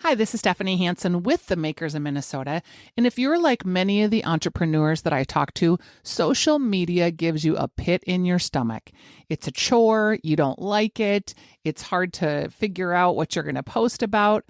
Hi, this is Stephanie Hansen with the Makers of Minnesota. And if you're like many of the entrepreneurs that I talk to, social media gives you a pit in your stomach. It's a chore. You don't like it. It's hard to figure out what you're going to post about.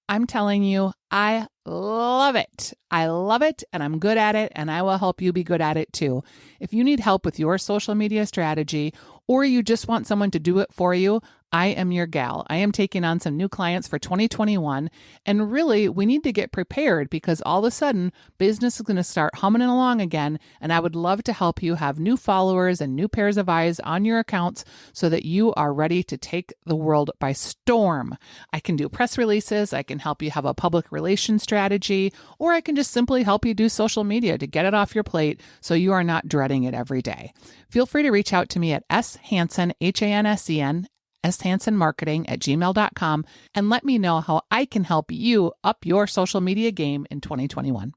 I'm telling you, I love it. I love it and I'm good at it, and I will help you be good at it too. If you need help with your social media strategy, or you just want someone to do it for you, I am your gal. I am taking on some new clients for 2021. And really, we need to get prepared because all of a sudden, business is going to start humming along again. And I would love to help you have new followers and new pairs of eyes on your accounts so that you are ready to take the world by storm. I can do press releases. I can help you have a public relations strategy, or I can just simply help you do social media to get it off your plate so you are not dreading it every day. Feel free to reach out to me at shansen, Hansen, shansenmarketing@gmail.com, and let me know how I can help you up your social media game in 2021.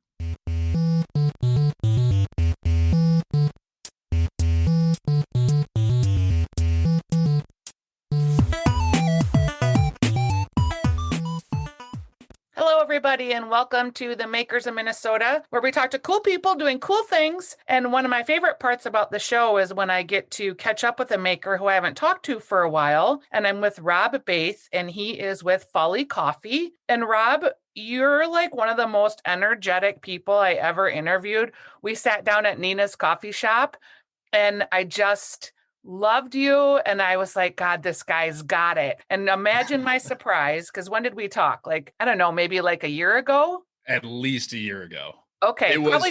Hello, everybody, and welcome to the Makers of Minnesota, where we talk to cool people doing cool things. And one of my favorite parts about the show is when I get to catch up with a maker who I haven't talked to for a while. And I'm with Rob Bathe, and he is with Folly Coffee. And Rob, you're like one of the most energetic people I ever interviewed. We sat down at Nina's coffee shop, and I just loved you. And I was like, God, this guy's got it. And imagine my surprise, because when did we talk? Like, I don't know, maybe like a year ago? At least a year ago. Okay. It was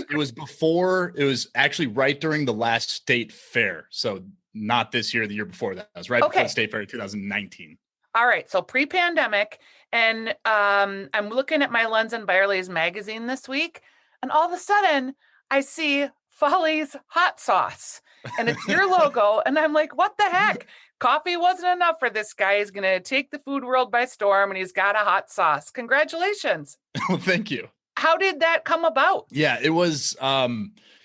actually right during the last state fair. So not this year, the year before that. It was right before the state fair in 2019. All right. So pre-pandemic. And I'm looking at my Lenz and Byerly's magazine this week. And all of a sudden I see Folly's hot sauce. And it's your logo. And I'm like, what the heck? Coffee wasn't enough for this guy. He's going to take the food world by storm, and he's got a hot sauce. Congratulations. Well, thank you. How did that come about? Yeah, it was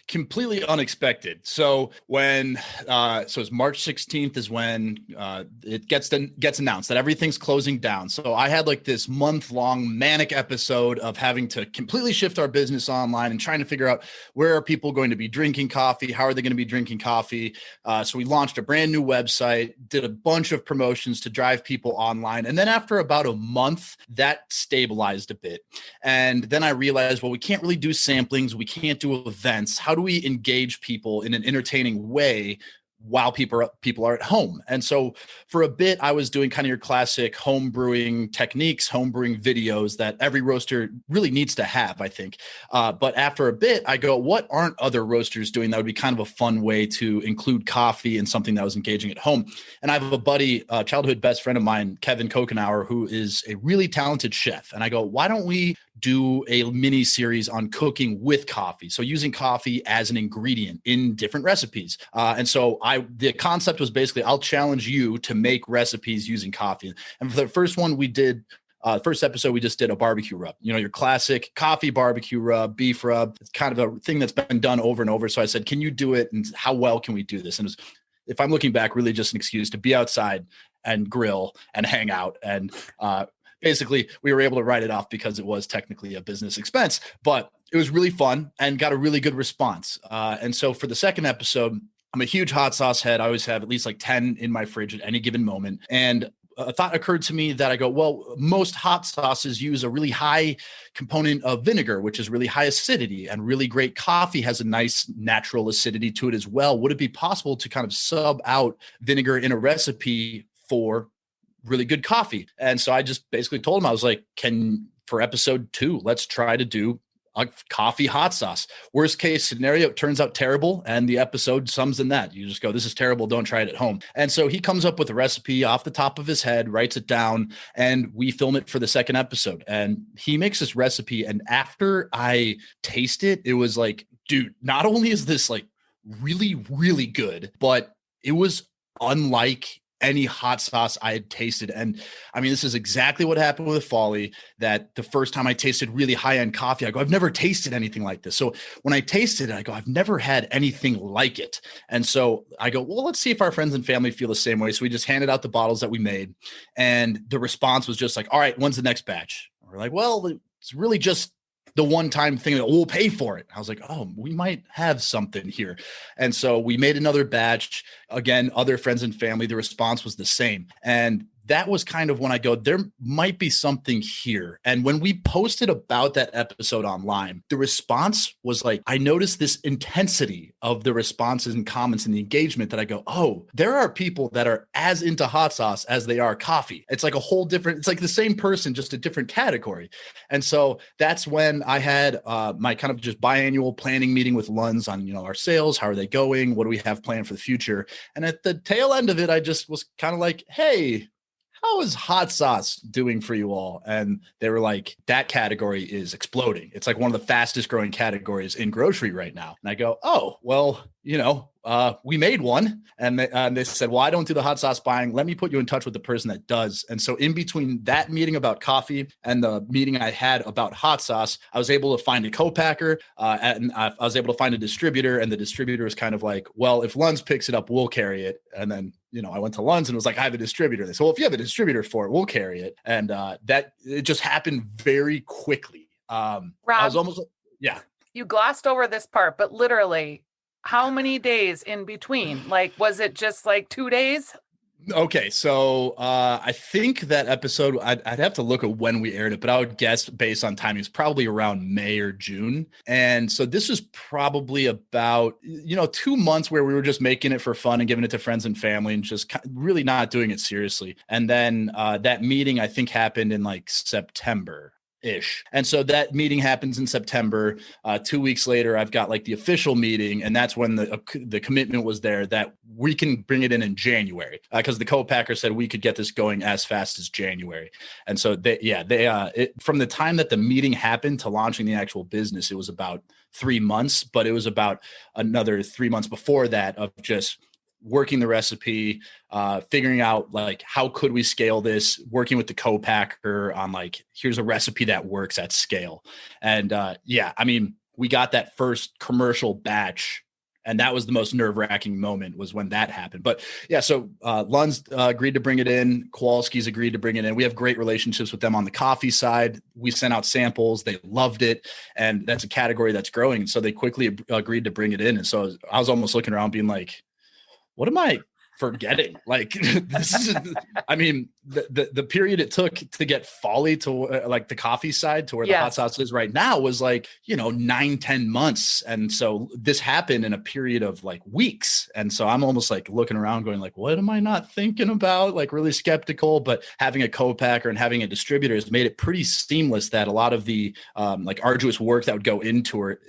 completely unexpected. So when it's March 16th is when it gets announced that everything's closing down. So I had like this month-long manic episode of having to completely shift our business online and trying to figure out where are people going to be drinking coffee? How are they going to be drinking coffee? So we launched a brand new website, did a bunch of promotions to drive people online. And then after about a month, that stabilized a bit. And then I realized, well, we can't really do samplings. We can't do events. How do we engage people in an entertaining way while people are at home? And so for a bit, I was doing kind of your classic home brewing techniques, home brewing videos that every roaster really needs to have, I think. But after a bit, I go, what aren't other roasters doing that would be kind of a fun way to include coffee in something that was engaging at home? And I have a buddy, a childhood best friend of mine, Kevin Kokenauer, who is a really talented chef. And I go, why don't we do a mini series on cooking with coffee? So using coffee as an ingredient in different recipes. And so the concept was basically, I'll challenge you to make recipes using coffee. And for the first one we did, first episode, we just did a barbecue rub, your classic coffee barbecue rub, beef rub. It's kind of a thing that's been done over and over. So I said, can you do it? And how well can we do this? And it was, if I'm looking back, really just an excuse to be outside and grill and hang out. And, basically, we were able to write it off because it was technically a business expense, but it was really fun and got a really good response. And so for the second episode, I'm a huge hot sauce head. I always have at least like 10 in my fridge at any given moment. And a thought occurred to me that I go, well, most hot sauces use a really high component of vinegar, which is really high acidity, and really great coffee has a nice natural acidity to it as well. Would it be possible to kind of sub out vinegar in a recipe for really good coffee? And so I just basically told him, I was like, for episode 2, let's try to do a coffee hot sauce. Worst case scenario, it turns out terrible, and the episode sums in that. You just go, this is terrible, don't try it at home. And so he comes up with a recipe off the top of his head, writes it down, and we film it for the second episode. And he makes this recipe, and after I taste it, it was like, dude, not only is this like really, really good, but it was unlike any hot sauce I had tasted. And I mean, this is exactly what happened with Folly, that the first time I tasted really high-end coffee, I go, I've never tasted anything like this. So when I tasted it, I go, I've never had anything like it. And so I go, well, let's see if our friends and family feel the same way. So we just handed out the bottles that we made, and the response was just like, all right, when's the next batch? We're like, well, it's really just the one-time thing that we'll pay for it. I was like, oh, we might have something here. And so we made another batch. Again, other friends and family, the response was the same. And that was kind of when I go, there might be something here. And when we posted about that episode online, the response was like, I noticed this intensity of the responses and comments and the engagement that I go, oh, there are people that are as into hot sauce as they are coffee. It's like a whole different, it's like the same person, just a different category. And so that's when I had my kind of just biannual planning meeting with Lunds on, our sales, how are they going? What do we have planned for the future? And at the tail end of it, I just was kind of like, hey, how is hot sauce doing for you all? And they were like, that category is exploding. It's like one of the fastest growing categories in grocery right now. And I go, oh, well, we made one. And they said, well, I don't do the hot sauce buying. Let me put you in touch with the person that does. And so in between that meeting about coffee and the meeting I had about hot sauce, I was able to find a co-packer and I was able to find a distributor. And the distributor was kind of like, well, if Lunds picks it up, we'll carry it. And then I went to Lunds and was like, I have a distributor. They said, well, if you have a distributor for it, we'll carry it. And that it just happened very quickly. Rob, I was almost, yeah. You glossed over this part, but literally how many days in between? Like, was it just like 2 days? Okay, so I think that episode, I'd have to look at when we aired it, but I would guess based on timing, it's probably around May or June. And so this was probably about, 2 months where we were just making it for fun and giving it to friends and family and just really not doing it seriously. And then that meeting, I think, happened in like September. And so that meeting happens in September. 2 weeks later, I've got like the official meeting. And that's when the commitment was there that we can bring it in January because the co-packer said we could get this going as fast as January. And so from the time that the meeting happened to launching the actual business, it was about 3 months, but it was about another 3 months before that of just working the recipe, figuring out like, how could we scale this, working with the co-packer on like, here's a recipe that works at scale. And we got that first commercial batch and that was the most nerve-wracking moment was when that happened. But yeah, so Lunds agreed to bring it in. Kowalski's agreed to bring it in. We have great relationships with them on the coffee side. We sent out samples. They loved it. And that's a category that's growing. And so they quickly agreed to bring it in. And so I was almost looking around being like, what am I forgetting? Like this is, the period it took to get Folly to like the coffee side to where the hot sauce is right now was like, 9-10 months. And so this happened in a period of like weeks. And so I'm almost like looking around going like, what am I not thinking about? Like really skeptical, but having a co-packer and having a distributor has made it pretty seamless that a lot of the like arduous work that would go into it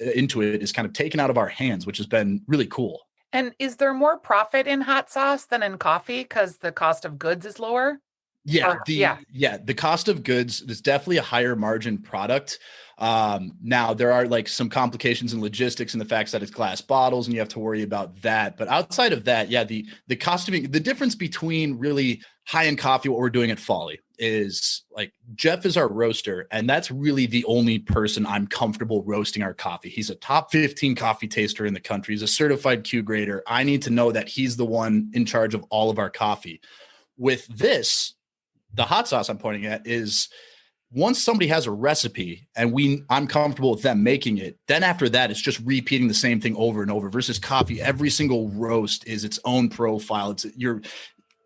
is kind of taken out of our hands, which has been really cool. And is there more profit in hot sauce than in coffee because the cost of goods is lower? Yeah, the cost of goods is definitely a higher margin product. Now there are like some complications in logistics and the fact that it's glass bottles and you have to worry about that. But outside of that, the cost of the difference between really high-end coffee, what we're doing at Folly is like Jeff is our roaster. And that's really the only person I'm comfortable roasting our coffee. He's a top 15 coffee taster in the country. He's a certified Q grader. I need to know that he's the one in charge of all of our coffee. With this, the hot sauce I'm pointing at is once somebody has a recipe and I'm comfortable with them making it, then after that, it's just repeating the same thing over and over versus coffee. Every single roast is its own profile. You're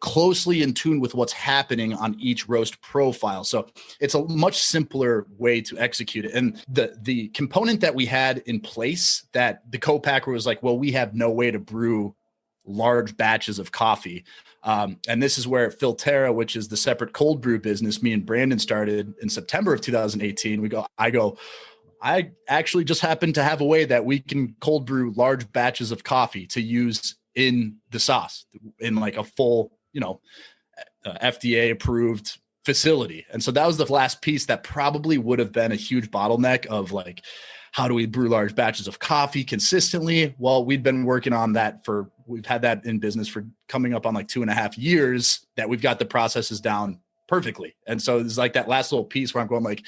closely in tune with what's happening on each roast profile. So it's a much simpler way to execute it. And the component that we had in place that the co-packer was like, well, we have no way to brew large batches of coffee. And this is where Filterra, which is the separate cold brew business me and Brandon started in September of 2018. I actually just happen to have a way that we can cold brew large batches of coffee to use in the sauce in like a full, FDA approved facility. And so that was the last piece that probably would have been a huge bottleneck of like, how do we brew large batches of coffee consistently? Well, we've been working on that we've had that in business for coming up on like 2.5 years that we've got the processes down perfectly. And so it's like that last little piece where I'm going like,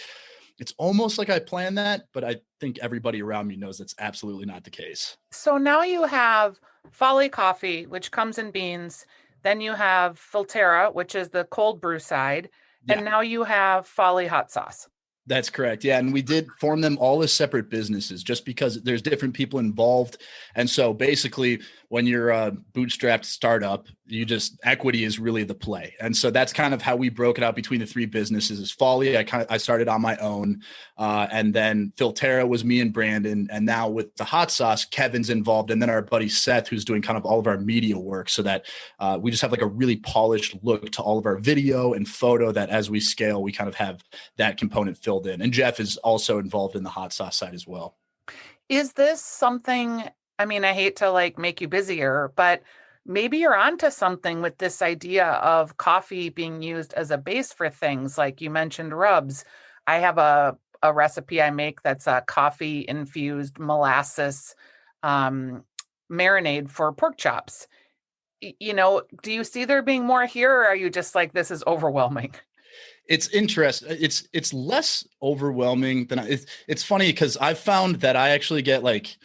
it's almost like I planned that, but I think everybody around me knows that's absolutely not the case. So now you have Folly Coffee, which comes in beans. Then you have Filterra, which is the cold brew side. And now you have Folly Hot Sauce. That's correct. Yeah. And we did form them all as separate businesses just because there's different people involved. And so basically, when you're a bootstrapped startup, equity is really the play. And so that's kind of how we broke it out between the three businesses. Is Folly, I started on my own. And then Filterra was me and Brandon. And now with the hot sauce, Kevin's involved. And then our buddy Seth, who's doing kind of all of our media work, so that we just have like a really polished look to all of our video and photo, that as we scale, we kind of have that component filled in. And Jeff is also involved in the hot sauce side as well. Is this something, I mean, I hate to like make you busier, but maybe you're onto something with this idea of coffee being used as a base for things. Like you mentioned rubs. I have a recipe I make that's a coffee infused molasses marinade for pork chops. You know, do you see there being more here, or are you just like, this is overwhelming? It's interesting. It's less overwhelming than it's funny because I've found that I actually get like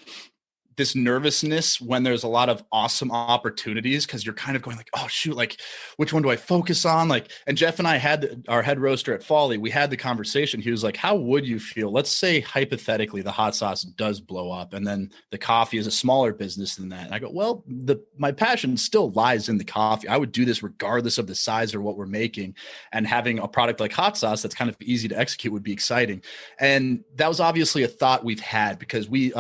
this nervousness when there's a lot of awesome opportunities, because you're kind of going like, oh shoot, like which one do I focus on? Like, and Jeff and I had our head roaster at Folly. We had the conversation. He was like, how would you feel? Let's say hypothetically the hot sauce does blow up, and then the coffee is a smaller business than that. And I go, well, my passion still lies in the coffee. I would do this regardless of the size or what we're making, and having a product like hot sauce that's kind of easy to execute would be exciting. And that was obviously a thought we've had, because we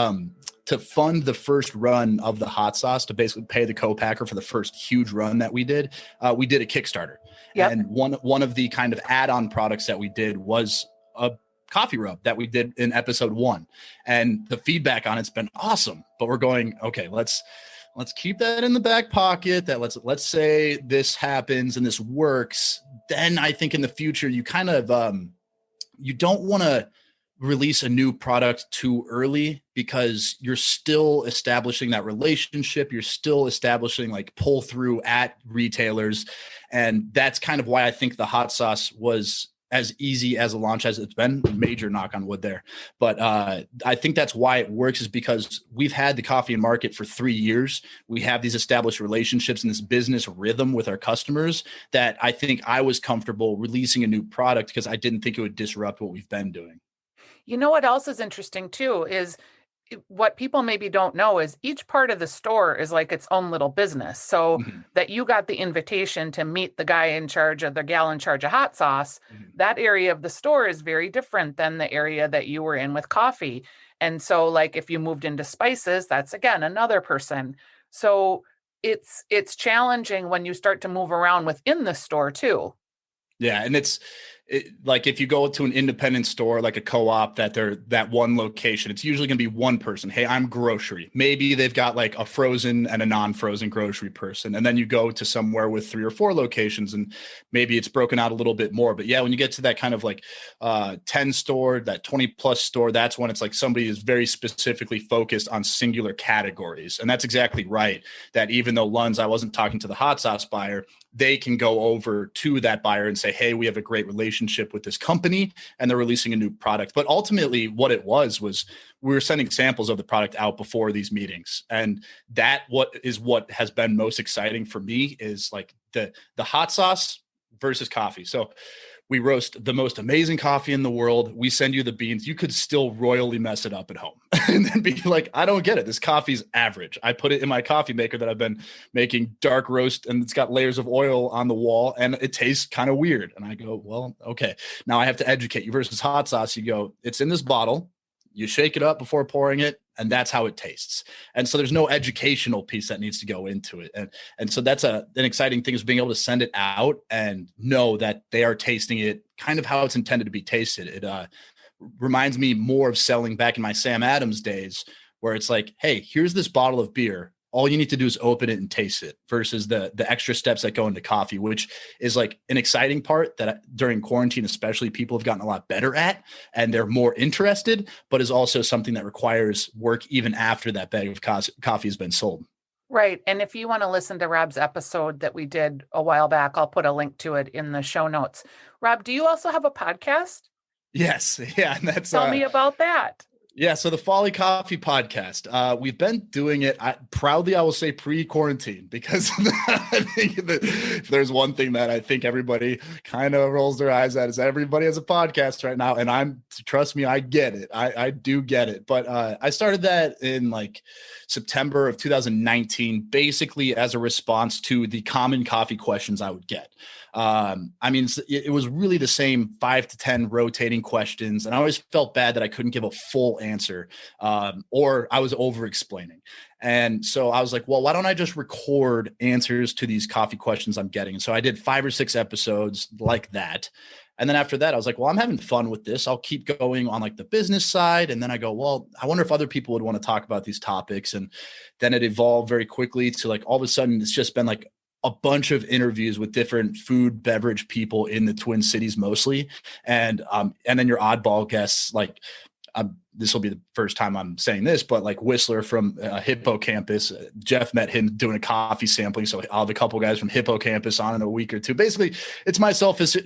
to fund the first run of the hot sauce, to basically pay the co-packer for the first huge run that we did a Kickstarter. Yep. And one of the kind of add-on products that we did was a coffee rub that we did in episode 1. And the feedback on it's been awesome. But we're going, okay, let's keep that in the back pocket. That let's say this happens and this works. Then I think in the future, you kind of you don't want to release a new product too early, because you're still establishing that relationship. You're still establishing like pull through at retailers. And that's kind of why I think the hot sauce was as easy as a launch as it's been. Major knock on wood there. But I think that's why it works, is because we've had the coffee in market for 3 years. We have these established relationships and this business rhythm with our customers, that I think I was comfortable releasing a new product because I didn't think it would disrupt what we've been doing. You know what else is interesting too is what people maybe don't know is each part of the store is like its own little business. So that you got the invitation to meet the guy in charge of the gal in charge of hot sauce, that area of the store is very different than the area that you were in with coffee. And so like if you moved into spices, that's again another person. So it's challenging when you start to move around within the store too. Yeah. And like if you go to an independent store, like a co-op, that one location, it's usually going to be one person. Hey, I'm grocery. Maybe they've got like a frozen and a non-frozen grocery person. And then you go to somewhere with 3 or 4 locations and maybe it's broken out a little bit more. But yeah, when you get to that kind of like 10 store, that 20 plus store, that's when it's like somebody is very specifically focused on singular categories. And that's exactly right. That even though Lunds, I wasn't talking to the hot sauce buyer, they can go over to that buyer and say, hey, we have a great relationship with this company and they're releasing a new product. But ultimately what it was we were sending samples of the product out before these meetings. And what has been most exciting for me is like the hot sauce versus coffee. So we roast the most amazing coffee in the world. We send you the beans. You could still royally mess it up at home and then be like, I don't get it. This coffee's average. I put it in my coffee maker that I've been making dark roast, and it's got layers of oil on the wall and it tastes kind of weird. And I go, well, okay, now I have to educate you. Versus hot sauce, you go, it's in this bottle. You shake it up before pouring it, and that's how it tastes. And so there's no educational piece that needs to go into it. And so that's an exciting thing, is being able to send it out and know that they are tasting it kind of how it's intended to be tasted. It reminds me more of selling back in my Sam Adams days, where it's like, hey, here's this bottle of beer. All you need to do is open it and taste it, versus the extra steps that go into coffee, which is like an exciting part that during quarantine, especially, people have gotten a lot better at, and they're more interested, but is also something that requires work even after that bag of coffee has been sold. Right. And if you want to listen to Rob's episode that we did a while back, I'll put a link to it in the show notes. Rob, do you also have a podcast? Yes. Yeah. And that's Tell me about that. Yeah, so the Folly Coffee podcast, we've been doing it proudly, I will say pre-quarantine, because I think that if there's one thing that I think everybody kind of rolls their eyes at is everybody has a podcast right now. And trust me, I get it. I do get it. But I started that in like September of 2019, basically as a response to the common coffee questions I would get. I mean, it was really the same 5 to 10 rotating questions. And I always felt bad that I couldn't give a full answer, or I was over explaining. And so I was like, well, why don't I just record answers to these coffee questions I'm getting? And so I did 5 or 6 episodes like that. And then after that, I was like, well, I'm having fun with this. I'll keep going on like the business side. And then I go, well, I wonder if other people would want to talk about these topics. And then it evolved very quickly to like, all of a sudden, it's just been like a bunch of interviews with different food, beverage people in the Twin Cities mostly. And then your oddball guests, like, this will be the first time I'm saying this, but like Whistler from Hippocampus, Jeff met him doing a coffee sampling. So I'll have a couple guys from Hippocampus on in a week or two. Basically, it's my selfish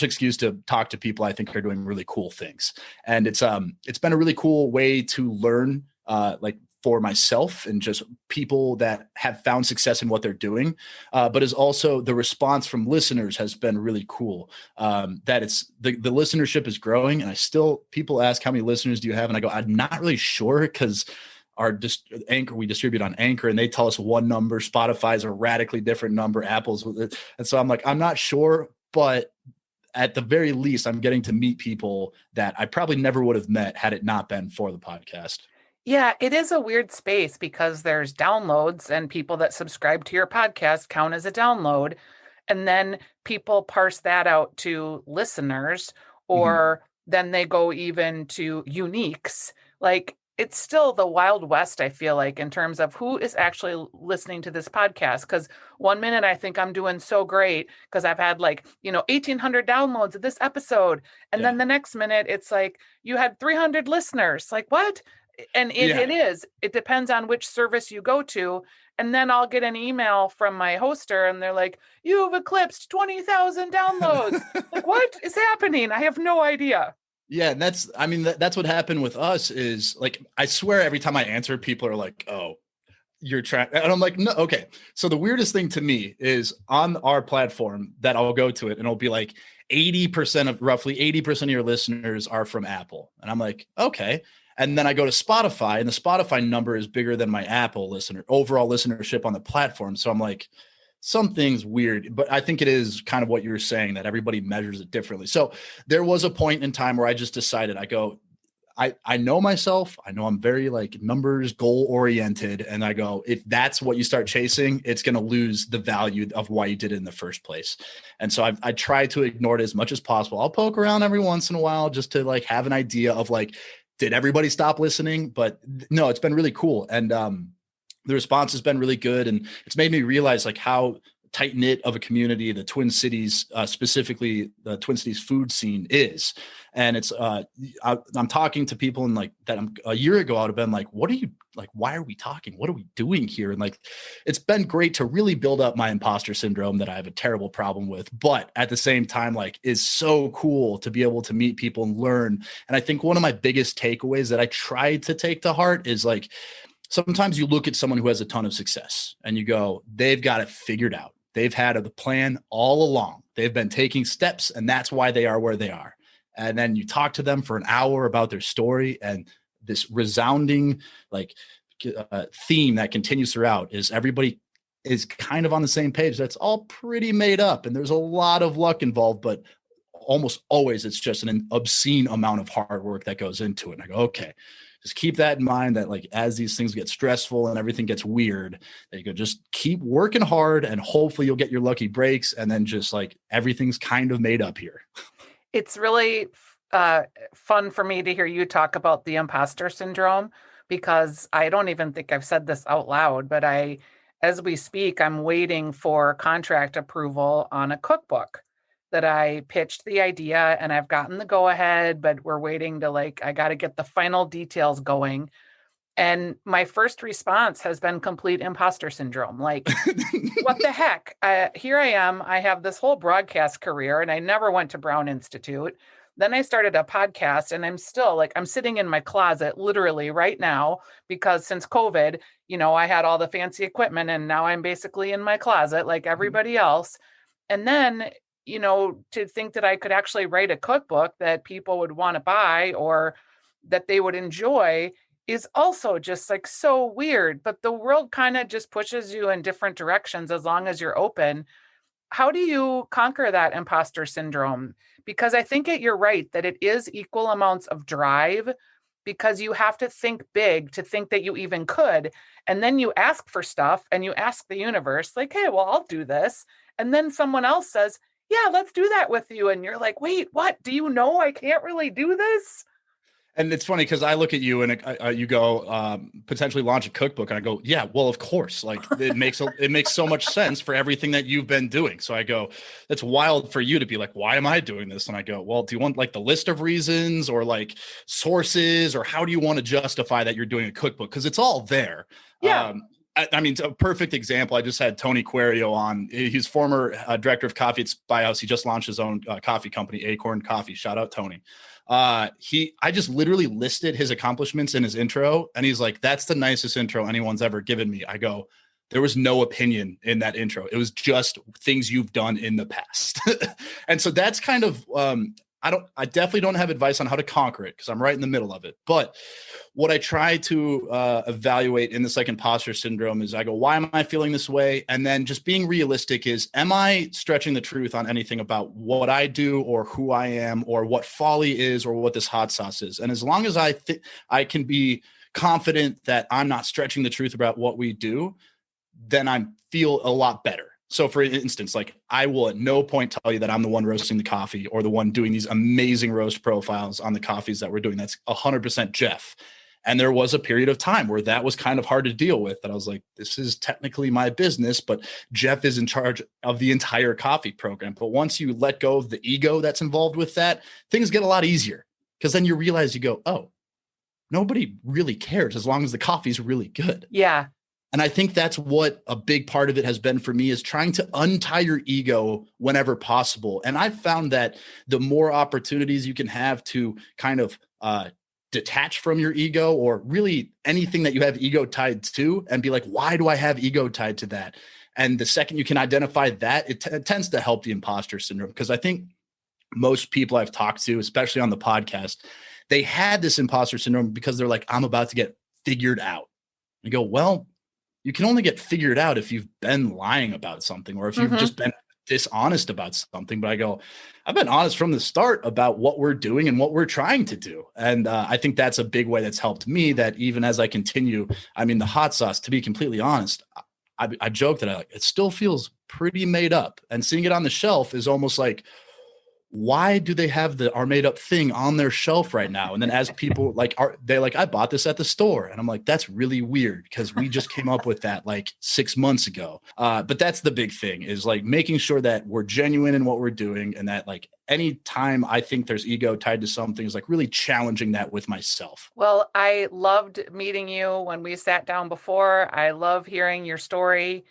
excuse to talk to people I think are doing really cool things. And it's been a really cool way to learn, like for myself and just people that have found success in what they're doing. But is also the response from listeners has been really cool. That it's the listenership is growing. And people ask, how many listeners do you have? And I go, I'm not really sure, because Anchor, we distribute on Anchor, and they tell us one number. Spotify's a radically different number. Apple's. And so I'm like, I'm not sure, but at the very least, I'm getting to meet people that I probably never would have met had it not been for the podcast. Yeah, it is a weird space because there's downloads, and people that subscribe to your podcast count as a download. And then people parse that out to listeners, or then they go even to uniques. Like, it's still the Wild West, I feel like, in terms of who is actually listening to this podcast. Because one minute I think I'm doing so great because I've had 1,800 downloads of this episode. And then the next minute it's like, you had 300 listeners. Like, what? And it depends on which service you go to. And then I'll get an email from my hoster and they're like, you've eclipsed 20,000 downloads. Like, what is happening? I have no idea. Yeah. And that's what happened with us is like, I swear every time I answer, people are like, oh, you're trying. And I'm like, no. Okay. So the weirdest thing to me is on our platform that I'll go to it and it'll be like roughly 80% of your listeners are from Apple. And I'm like, okay. And then I go to Spotify, and the Spotify number is bigger than my Apple overall listenership on the platform. So I'm like, something's weird, but I think it is kind of what you were saying, that everybody measures it differently. So there was a point in time where I just decided, I know myself. I know I'm very like numbers goal oriented. And I go, if that's what you start chasing, it's going to lose the value of why you did it in the first place. And so I try to ignore it as much as possible. I'll poke around every once in a while just to like have an idea of like, did everybody stop listening? But no, it's been really cool. And the response has been really good. And it's made me realize like how tight knit of a community the Twin Cities, specifically the Twin Cities food scene is. And it's, I'm talking to people and like that a year ago, I would have been like, why are we talking? What are we doing here? And like, it's been great to really build up my imposter syndrome that I have a terrible problem with, but at the same time, like, is so cool to be able to meet people and learn. And I think one of my biggest takeaways that I try to take to heart is like, sometimes you look at someone who has a ton of success and you go, they've got it figured out. They've had a plan all along. They've been taking steps, and that's why they are where they are. And then you talk to them for an hour about their story, and this resounding like theme that continues throughout is everybody is kind of on the same page. That's all pretty made up, and there's a lot of luck involved, but almost always it's just an obscene amount of hard work that goes into it. And I go, okay, just keep that in mind, that like as these things get stressful and everything gets weird, that you go just keep working hard and hopefully you'll get your lucky breaks. And then just like everything's kind of made up here. It's really fun for me to hear you talk about the imposter syndrome, because I don't even think I've said this out loud, but as we speak, I'm waiting for contract approval on a cookbook that I pitched the idea, and I've gotten the go ahead, but we're waiting to I got to get the final details going. And my first response has been complete imposter syndrome. Like, what the heck? Here I am. I have this whole broadcast career, and I never went to Brown Institute. Then I started a podcast, and I'm still like, I'm sitting in my closet literally right now because since COVID, I had all the fancy equipment and now I'm basically in my closet like everybody else. And then, to think that I could actually write a cookbook that people would want to buy or that they would enjoy is also just like so weird. But the world kind of just pushes you in different directions as long as you're open. How do you conquer that imposter syndrome? Because I think you're right that it is equal amounts of drive because you have to think big to think that you even could. And then you ask for stuff and you ask the universe, like, hey, well, I'll do this. And then someone else says, yeah, let's do that with you. And you're like, wait, what? Do you know I can't really do this? And it's funny because I look at you and you go potentially launch a cookbook, and I go, yeah, well, of course, like it makes so much sense for everything that you've been doing. So I go, that's wild for you to be like, why am I doing this? And I go, well, do you want like the list of reasons or like sources, or how do you want to justify that you're doing a cookbook? Because it's all there. Yeah. I mean, a perfect example. I just had Tony Querio on. He's former director of coffee at Spy House. He just launched his own coffee company, Acorn Coffee. Shout out Tony. I just literally listed his accomplishments in his intro, and he's like, that's the nicest intro anyone's ever given me. I go, there was no opinion in that intro. It was just things you've done in the past. And so that's kind of, I definitely don't have advice on how to conquer it because I'm right in the middle of it. But what I try to evaluate in this like imposter syndrome is I go, why am I feeling this way? And then just being realistic is, am I stretching the truth on anything about what I do or who I am or what Folly is or what this hot sauce is? And as long as I can be confident that I'm not stretching the truth about what we do, then I feel a lot better. So for instance, like I will at no point tell you that I'm the one roasting the coffee or the one doing these amazing roast profiles on the coffees that we're doing. That's 100% Jeff. And there was a period of time where that was kind of hard to deal with. That I was like, this is technically my business, but Jeff is in charge of the entire coffee program. But once you let go of the ego that's involved with that, things get a lot easier because then you realize you go, oh, nobody really cares as long as the coffee's really good. Yeah. And I think that's what a big part of it has been for me, is trying to untie your ego whenever possible. And I've found that the more opportunities you can have to kind of detach from your ego, or really anything that you have ego tied to, and be like, why do I have ego tied to that? And the second you can identify that, it tends to help the imposter syndrome. Because I think most people I've talked to, especially on the podcast, they had this imposter syndrome because they're like, I'm about to get figured out. You go, well, you can only get figured out if you've been lying about something, or if you've just been dishonest about something. But I go, I've been honest from the start about what we're doing and what we're trying to do. And I think that's a big way that's helped me, that even as I continue, I mean, the hot sauce, to be completely honest, I joke that it still feels pretty made up, and seeing it on the shelf is almost like, why do they have the Are Made Up thing on their shelf right now? And then as people they're like, I bought this at the store. And I'm like, that's really weird because we just came up with that like 6 months ago. But that's the big thing, is like making sure that we're genuine in what we're doing. And that like anytime I think there's ego tied to something, is like really challenging that with myself. Well, I loved meeting you when we sat down before. I love hearing your story.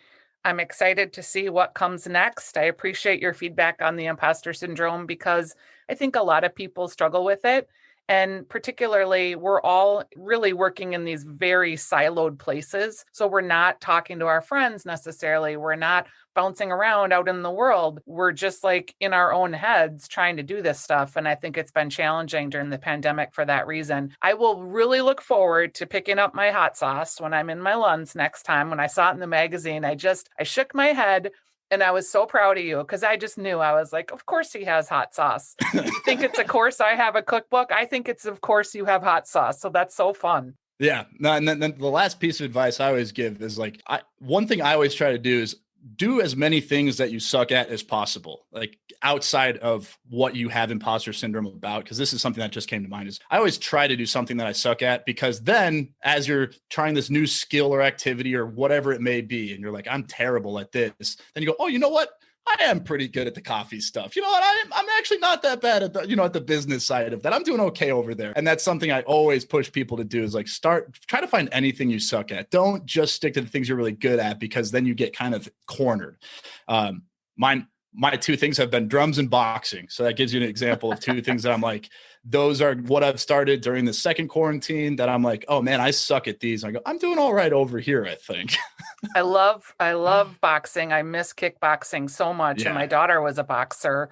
I'm excited to see what comes next. I appreciate your feedback on the imposter syndrome because I think a lot of people struggle with it. And particularly, we're all really working in these very siloed places. So we're not talking to our friends necessarily. We're not bouncing around out in the world. We're just like in our own heads trying to do this stuff. And I think it's been challenging during the pandemic for that reason. I will really look forward to picking up my hot sauce when I'm in my Lunds next time. When I saw it in the magazine, I shook my head. And I was so proud of you because I just knew. I was like, of course he has hot sauce. You think it's, of course I have a cookbook? I think it's, of course you have hot sauce. So that's so fun. Yeah. No, and then the last piece of advice I always give is like, one thing I always try to do is do as many things that you suck at as possible, like outside of what you have imposter syndrome about. Because this is something that just came to mind, is I always try to do something that I suck at, because then as you're trying this new skill or activity or whatever it may be, and you're like, I'm terrible at this, then you go, oh, you know what? I am pretty good at the coffee stuff. You know what? I'm actually not that bad at at the business side of that. I'm doing okay over there. And that's something I always push people to do, is like try to find anything you suck at. Don't just stick to the things you're really good at, because then you get kind of cornered. my two things have been drums and boxing. So that gives you an example of two things that I'm like, those are what I've started during the second quarantine that I'm like, oh man, I suck at these. I go, I'm doing all right over here, I think. I love boxing. I miss kickboxing so much. And my daughter was a boxer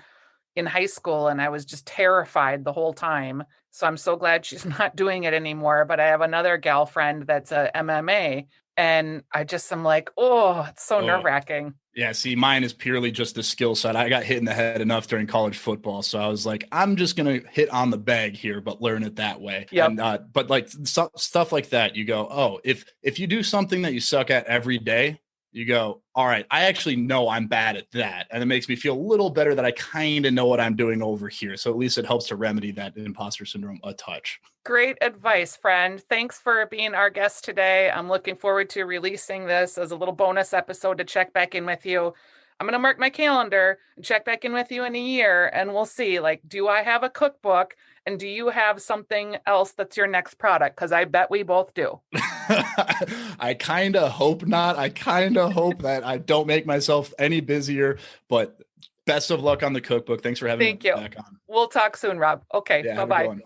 in high school, and I was just terrified the whole time. So I'm so glad she's not doing it anymore. But I have another gal friend that's a MMA, and I'm like, oh, it's so nerve-wracking. Yeah, see, mine is purely just the skill set. I got hit in the head enough during college football, so I was like, I'm just gonna hit on the bag here, but learn it that way. Yep. And but like stuff like that, you go, oh, if you do something that you suck at every day, you go, all right, I actually know I'm bad at that, and it makes me feel a little better that I kind of know what I'm doing over here. So at least it helps to remedy that imposter syndrome a touch. Great advice, friend. Thanks for being our guest today. I'm looking forward to releasing this as a little bonus episode to check back in with you. I'm going to mark my calendar and check back in with you in a year, and we'll see, like, do I have a cookbook, and do you have something else that's your next product? Because I bet we both do. I kind of hope not. I kind of hope that I don't make myself any busier, but best of luck on the cookbook. Thanks for having me back on. We'll talk soon, Rob. Okay, bye-bye.